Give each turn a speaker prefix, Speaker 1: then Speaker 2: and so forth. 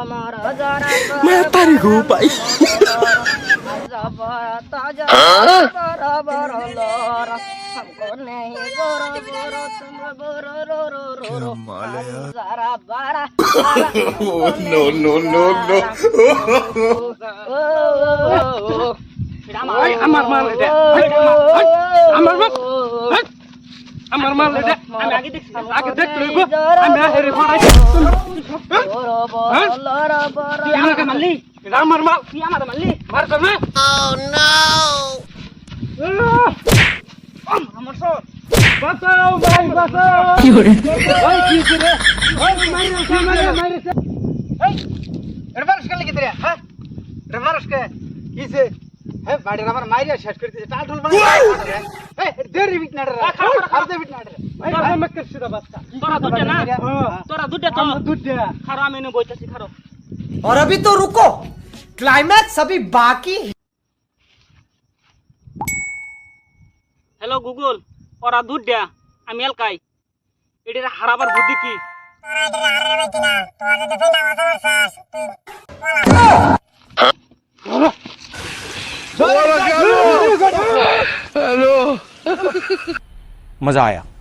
Speaker 1: Matahari gupai. No, no, no, no.
Speaker 2: আমার মাল এটা আমার মাল আমার মাল এটা আমি আগে দেখছি আগে দেখতে লইব আমি হেরে ফড়াই তুই আমাকে মারলি এটা আমার মাল তুই আমাকে মারলি মার কর না
Speaker 1: Oh no.
Speaker 2: আমার সর বাঁচাও ভাই বাঁচাও কি হরে ভাই কি করে ভাই মাইরে এই এরবারস কে লাগি তোরা হ্যাঁ এরবারস কে কিছে হে বাড়ির আমার মাইরা শেষ করে দিছে টাল ঢোল বানাই এই দেরি বিট নাড়ে আর দে বিট নাড়ে ভাই মত কর সুদা বাচ্চা তোরা দুটা তো খারো আমি নে বইতাছি খারো
Speaker 3: और अभी तो रुको क्लाइमैक्स अभी बाकी है।
Speaker 2: হ্যালো গুগল ওরা দুটা আমি এলকাই এটার হারাবার বুদ্ধি কি
Speaker 1: मजा आया।